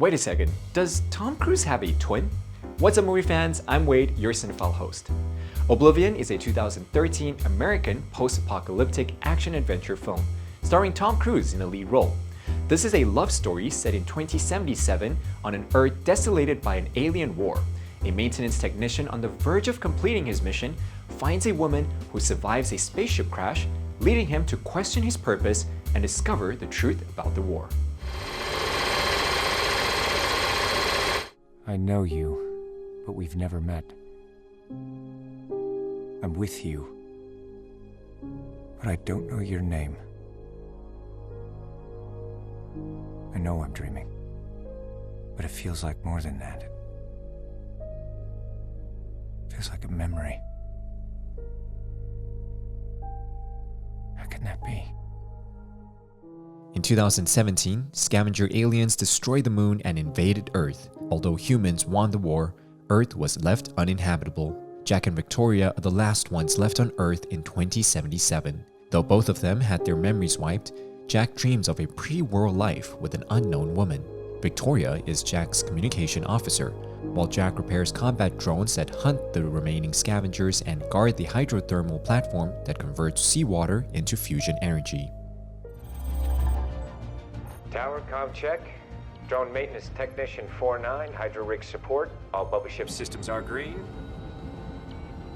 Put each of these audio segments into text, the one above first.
Wait a second, does Tom Cruise have a twin? What's up movie fans, I'm Wade, your Cinephile host. Oblivion is a 2013 American post-apocalyptic action-adventure film, starring Tom Cruise in the lead role. This is a love story set in 2077 on an Earth desolated by an alien war. A maintenance technician on the verge of completing his mission finds a woman who survives a spaceship crash, leading him to question his purpose and discover the truth about the war. I know you, but we've never met. I'm with you, but I don't know your name. I know I'm dreaming, but it feels like more than that. It feels like a memory. How can that be? In 2017, scavenger aliens destroyed the moon and invaded Earth. Although humans won the war, Earth was left uninhabitable. Jack and Victoria are the last ones left on Earth in 2077. Though both of them had their memories wiped, Jack dreams of a pre-war life with an unknown woman. Victoria is Jack's communication officer, while Jack repairs combat drones that hunt the remaining scavengers and guard the hydrothermal platform that converts seawater into fusion energy. Tower comm check. Drone maintenance technician 49, hydro rig support. All bubble ship systems are green.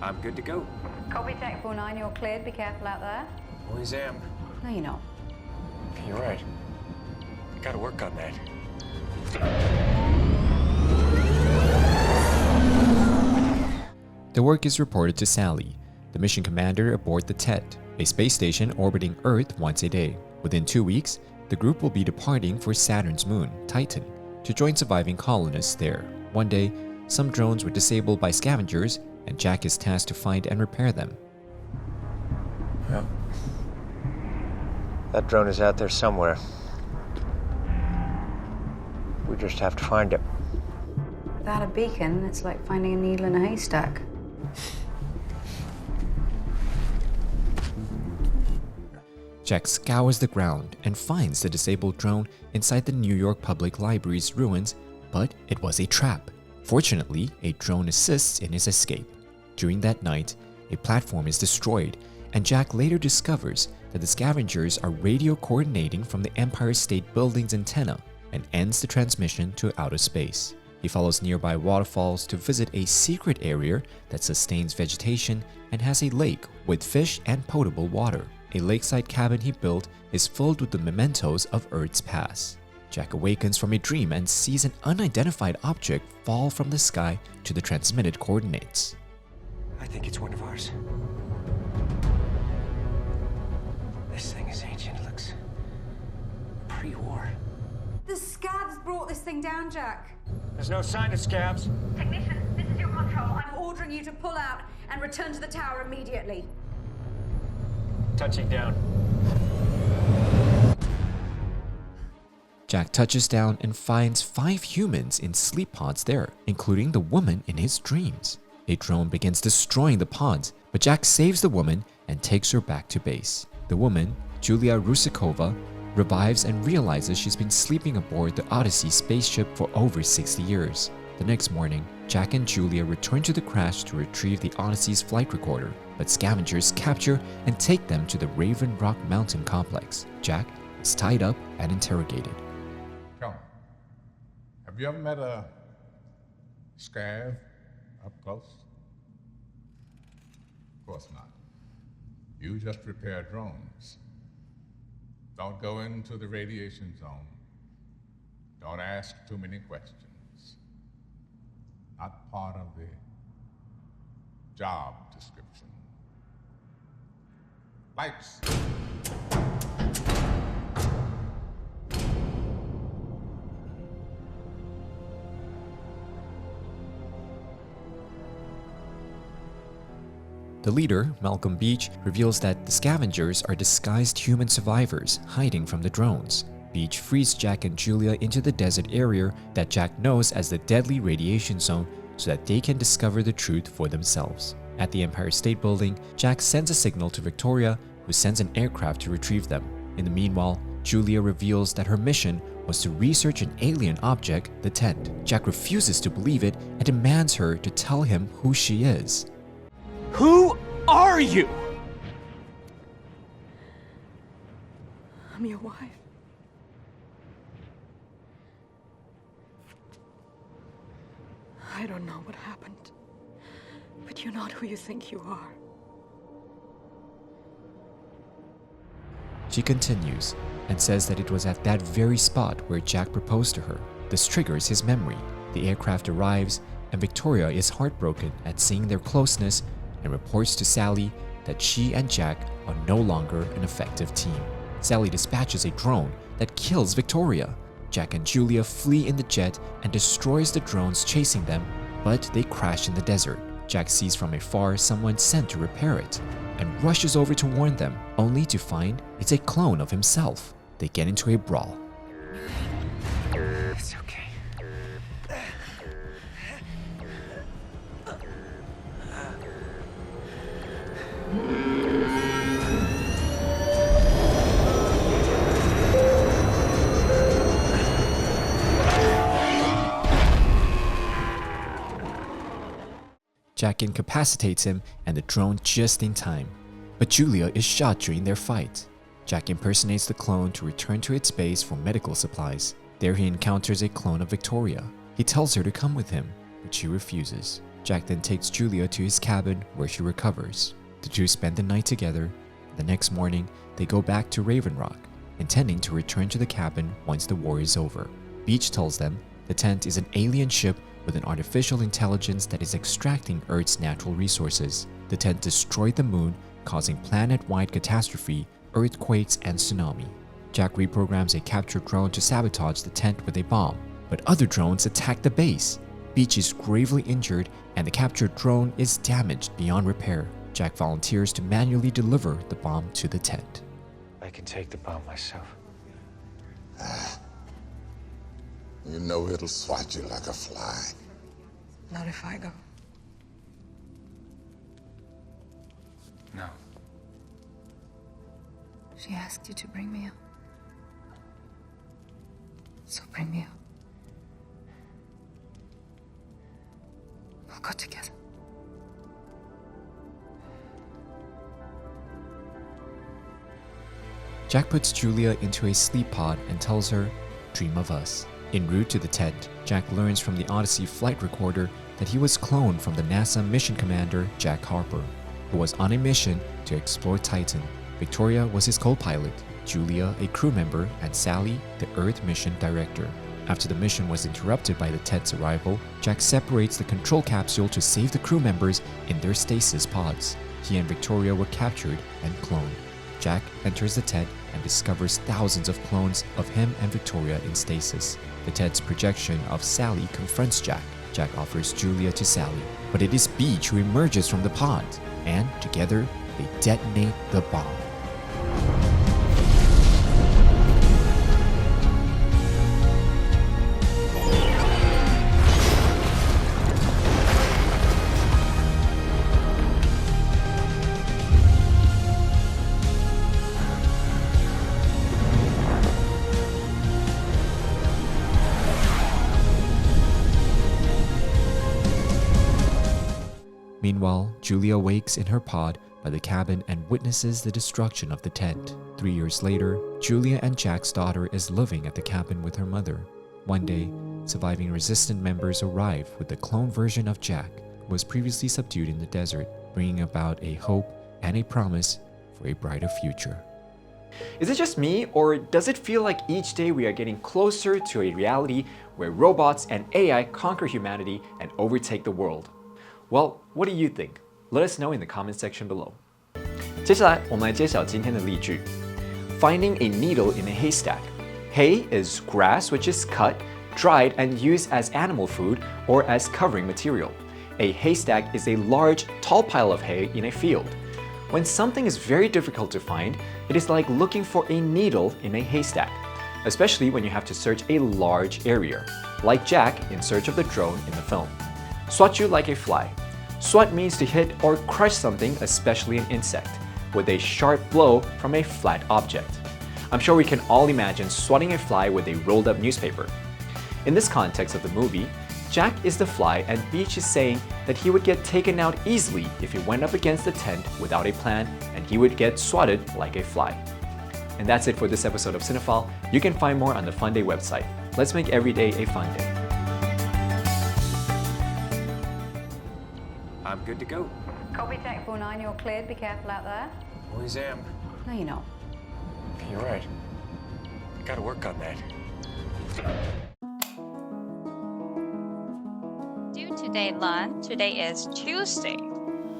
I'm good to go. Copy Tech 49, you're cleared. Be careful out there. Always am. No, you're not. You're right. Gotta work on that. The work is reported to Sally, the mission commander aboard the TET, a space station orbiting Earth once a day. Within 2 weeks, the group will be departing for Saturn's moon, Titan, to join surviving colonists there. One day, some drones were disabled by scavengers, and Jack is tasked to find and repair them. Well, that drone is out there somewhere. We just have to find it. Without a beacon, it's like finding a needle in a haystack. Jack scours the ground and finds the disabled drone inside the New York Public Library's ruins, but it was a trap. Fortunately, a drone assists in his escape. During that night, a platform is destroyed, and Jack later discovers that the scavengers are radio coordinating from the Empire State Building's antenna and ends the transmission to outer space. He follows nearby waterfalls to visit a secret area that sustains vegetation and has a lake with fish and potable water. A lakeside cabin he built is filled with the mementos of Earth's past. Jack awakens from a dream and sees an unidentified object fall from the sky to the transmitted coordinates. I think it's one of ours. This thing is ancient. It looks pre-war. The scabs brought this thing down, Jack. There's no sign of scabs. Technician, this is your control. I'm ordering you to pull out and return to the tower immediately. Touching down. Jack touches down and finds 5 humans in sleep pods there, including the woman in his dreams. A drone begins destroying the pods, but Jack saves the woman and takes her back to base. The woman, Julia Rusikova, revives and realizes she's been sleeping aboard the Odyssey spaceship for over 60 years. The next morning, Jack and Julia return to the crash to retrieve the Odyssey's flight recorder, but scavengers capture and take them to the Raven Rock Mountain complex. Jack is tied up and interrogated. Tell me, have you ever met a scav up close? Of course not. You just repair drones. Don't go into the radiation zone. Don't ask too many questions. Not part of the job description. Lights. The leader, Malcolm Beach, reveals that the scavengers are disguised human survivors hiding from the drones. Beach frees Jack and Julia into the desert area that Jack knows as the deadly radiation zone so that they can discover the truth for themselves. At the Empire State Building, Jack sends a signal to Victoria, who sends an aircraft to retrieve them. In the meanwhile, Julia reveals that her mission was to research an alien object, the tent. Jack refuses to believe it and demands her to tell him who she is. Who are you? I'm your wife. I don't know what happened, but you're not who you think you are. She continues and says that it was at that very spot where Jack proposed to her. This triggers his memory. The aircraft arrives, and Victoria is heartbroken at seeing their closeness and reports to Sally that she and Jack are no longer an effective team. Sally dispatches a drone that kills Victoria. Jack and Julia flee in the jet and destroys the drones chasing them, but they crash in the desert. Jack sees from afar someone sent to repair it and rushes over to warn them, only to find it's a clone of himself. They get into a brawl. It's okay. Jack incapacitates him and the drone just in time, but Julia is shot during their fight. Jack impersonates the clone to return to its base for medical supplies. There he encounters a clone of Victoria. He tells her to come with him, but she refuses. Jack then takes Julia to his cabin where she recovers. The two spend the night together. The next morning, they go back to Raven Rock, intending to return to the cabin once the war is over. Beach tells them the tent is an alien ship with an artificial intelligence that is extracting Earth's natural resources. The tent destroyed the moon, causing planet-wide catastrophe, earthquakes, and tsunami. Jack reprograms a captured drone to sabotage the tent with a bomb, but other drones attack the base. Beach is gravely injured and the captured drone is damaged beyond repair. Jack volunteers to manually deliver the bomb to the tent. I can take the bomb myself. You know it'll swat you like a fly. Not if I go. No. She asked you to bring me up. So bring me up. We'll go together. Jack puts Julia into a sleep pod and tells her, "Dream of us." En route to the tent, Jack learns from the Odyssey flight recorder that he was cloned from the NASA mission commander Jack Harper, who was on a mission to explore Titan. Victoria was his co-pilot, Julia a crew member, and Sally the Earth mission director. After the mission was interrupted by the tent's arrival, Jack separates the control capsule to save the crew members in their stasis pods. He and Victoria were captured and cloned. Jack enters the tent and discovers thousands of clones of him and Victoria in stasis. The tent's projection of Sally confronts Jack. Jack offers Julia to Sally, but it is Beach who emerges from the pod, and together they detonate the bomb. Meanwhile, Julia wakes in her pod by the cabin and witnesses the destruction of the tent. 3 years later, Julia and Jack's daughter is living at the cabin with her mother. One day, surviving resistant members arrive with the clone version of Jack, who was previously subdued in the desert, bringing about a hope and a promise for a brighter future. Is it just me, or does it feel like each day we are getting closer to a reality where robots and AI conquer humanity and overtake the world? Well, what do you think? Let us know in the comment section below. 接下来我们来揭晓今天的例句。Finding a needle in a haystack. Hay is grass which is cut, dried, and used as animal food or as covering material. A haystack is a large, tall pile of hay in a field. When something is very difficult to find, it is like looking for a needle in a haystack, especially when you have to search a large area, like Jack in search of the drone in the film. Swat you like a fly. Swat means to hit or crush something, especially an insect, with a sharp blow from a flat object. I'm sure we can all imagine swatting a fly with a rolled up newspaper. In this context of the movie, Jack is the fly and Beach is saying that he would get taken out easily if he went up against the tent without a plan and he would get swatted like a fly. And that's it for this episode of Cinephile. You can find more on the FUNDAY website. Let's make every day a fun day. I'm good to go. Copy Tech 49, you're cleared. Be careful out there. Always am. No, you're not. You're right. I gotta work on that. Do today learn. Today is Tuesday.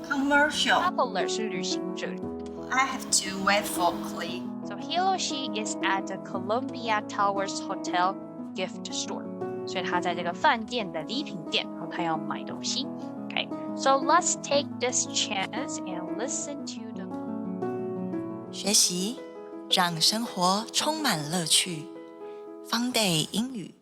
Commercial. Traveler 是旅行者。 I have to wait for Clee. So he or she is at the Columbia Towers Hotel gift store. 所以他在这个饭店的礼品店，然后他要买东西。Okay, so let's take this chance and listen to the. 学习让生活充满乐趣。FUNDAY英语。